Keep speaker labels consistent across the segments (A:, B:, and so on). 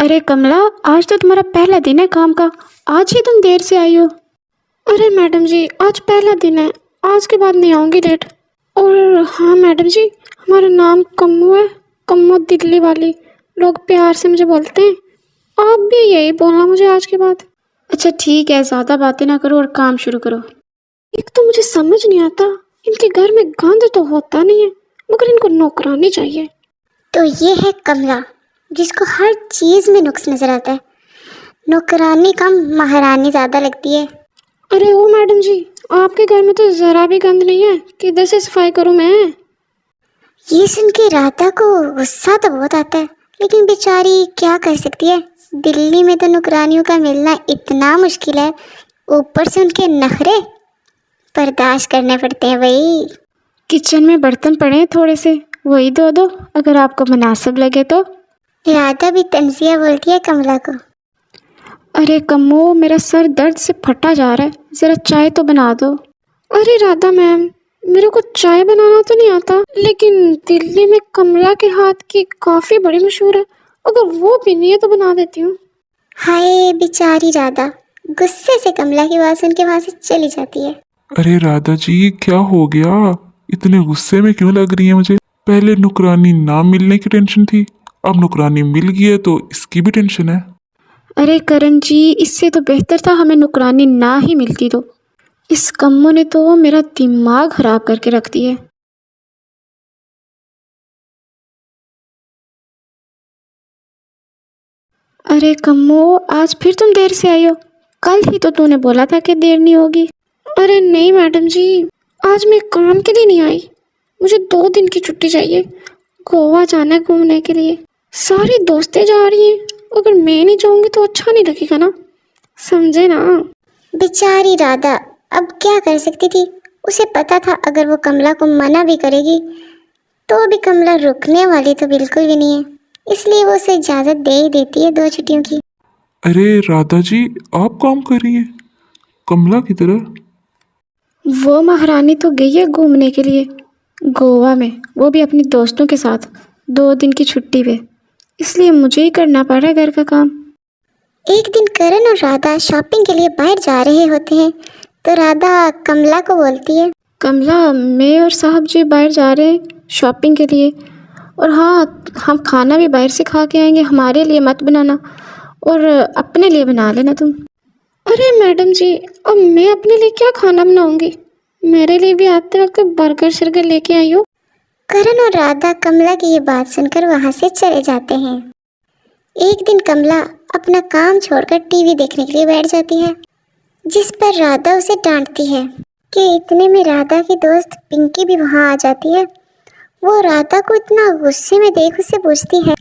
A: अरे कमला, आज तो तुम्हारा पहला दिन है काम का। आज ही तुम देर से आई हो। अरे मैडम जी, आज पहला दिन है, आज के बाद नहीं आऊँगी लेट। और हाँ मैडम जी, हमारा नाम कम्मू है, कम्मू दिल्ली वाली। लोग प्यार से मुझे बोलते हैं। आप भी यही बोलना मुझे आज के बाद। अच्छा ठीक है, ज़्यादा बातें ना करो और काम शुरू करो। एक तो मुझे समझ नहीं आता, इनके घर में गंद तो होता नहीं है, मगर इनको नौकरानी चाहिए।
B: तो ये है कमला, जिसको हर चीज़ में नुक्स नज़र आता है। नौकरानी कम महारानी ज़्यादा लगती है।
A: अरे ओ मैडम जी, आपके घर में तो ज़रा भी गंद नहीं है, किधर से सफाई करूँ मैं?
B: ये सुन के राधा को गुस्सा तो बहुत आता है, लेकिन बेचारी क्या कर सकती है। दिल्ली में तो नौकरानियों का मिलना इतना मुश्किल है, ऊपर से उनके नखरे बर्दाश्त करने पड़ते हैं भाई।
A: किचन में बर्तन पड़े हैं थोड़े से, वही धो दो अगर आपको मुनासिब लगे तो।
B: राधा भी तंजिया बोलती है कमला को।
A: अरे कम्मो, मेरा सर दर्द से फटा जा रहा है, ज़रा चाय तो बना दो। अरे राधा मैम, मेरे को चाय बनाना तो नहीं आता, लेकिन दिल्ली में कमला के हाथ की कॉफ़ी बड़ी मशहूर है, अगर वो पीनी है तो बना देती हूँ।
B: हाय बेचारी राधा, गुस्से से कमला की बात सुन के वहाँ से चली जाती है।
C: अरे राधा जी, क्या हो गया? इतने गुस्से में क्यों लग रही है मुझे? पहले नुकरानी ना मिलने की टेंशन थी, अब नुकरानी मिल गई है तो इसकी भी टेंशन है।
A: अरे करण जी, इससे तो बेहतर था हमें नुकरानी ना ही मिलती। तो इस कम्मो ने तो मेरा दिमाग खराब करके रख दिया। अरे कम्मो, आज फिर तुम देर से आई हो। कल ही तो तूने बोला था कि देर नहीं होगी। अरे नहीं मैडम जी, आज मैं काम के लिए नहीं आई, मुझे 2 दिन की छुट्टी चाहिए। गोवा जाना है घूमने के लिए, सारी दोस्तें जा रही हैं, अगर मैं नहीं जाऊंगी तो अच्छा नहीं लगेगा ना, समझे ना?
B: बेचारी राधा अब क्या कर सकती थी। उसे पता था अगर वो कमला को मना भी करेगी तो भी कमला रुकने वाली तो बिल्कुल भी नहीं है, इसलिए वो उसे इजाज़त दे ही देती है 2 छुट्टियों की।
C: अरे राधा जी, आप काम कर रही हैं कमला की तरह?
A: वो महारानी तो गई है घूमने के लिए गोवा में, वो भी अपने दोस्तों के साथ 2 दिन की छुट्टी पे, इसलिए मुझे ही करना पड़ रहा है घर का काम।
B: एक दिन करण और राधा शॉपिंग के लिए बाहर जा रहे होते हैं तो राधा कमला को बोलती है,
A: कमला, मैं और साहब जी बाहर जा रहे हैं शॉपिंग के लिए, और हाँ, हम खाना भी बाहर से खा के आएंगे, हमारे लिए मत बनाना और अपने लिए बना लेना तुम। अरे मैडम जी, अब मैं अपने लिए क्या खाना बनाऊंगी? मेरे लिए भी आते वक्त बर्गर शर्गर लेके आई हो।
B: करण और राधा कमला की ये बात सुनकर वहाँ से चले जाते हैं। एक दिन कमला अपना काम छोड़कर टीवी देखने के लिए बैठ जाती है, जिस पर राधा उसे डांटती है कि इतने में राधा की दोस्त पिंकी भी वहाँ आ जाती है। वो राधा को इतना गुस्से में देख उसे पूछती है,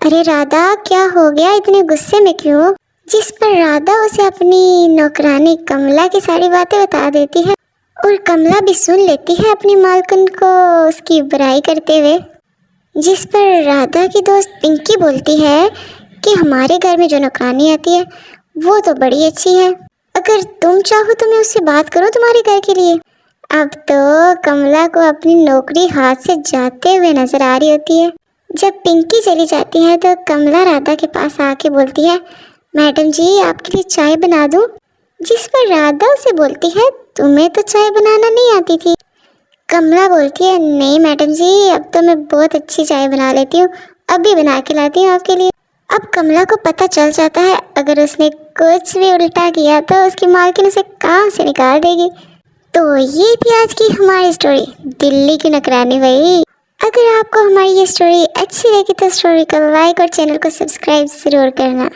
B: अरे राधा क्या हो गया, इतने गुस्से में क्यों? जिस पर राधा उसे अपनी नौकरानी कमला की सारी बातें बता देती है और कमला भी सुन लेती है अपनी मालकिन को उसकी बुराई करते हुए। जिस पर राधा की दोस्त पिंकी बोलती है कि हमारे घर में जो नौकरानी आती है वो तो बड़ी अच्छी है, अगर तुम चाहो तो मैं उससे बात करूं तुम्हारे घर के लिए। अब तो कमला को अपनी नौकरी हाथ से जाते हुए नजर आ रही होती है। जब पिंकी चली जाती है तो कमला राधा के पास आके बोलती है, मैडम जी आपके लिए चाय बना दूं? जिस पर राधा उसे बोलती है, तुम्हें तो चाय बनाना नहीं आती थी। कमला बोलती है, नहीं मैडम जी, अब तो मैं बहुत अच्छी चाय बना लेती हूँ, अभी बना के लाती हूँ आपके लिए। अब कमला को पता चल जाता है अगर उसने कुछ भी उल्टा किया तो उसकी मालकिन उसे काम से निकाल देगी। तो ये थी आज की हमारी स्टोरी, दिल्ली की नौकरानी भाई। अगर आपको हमारी ये स्टोरी अच्छी लगी तो स्टोरी को लाइक और चैनल को सब्सक्राइब ज़रूर करना।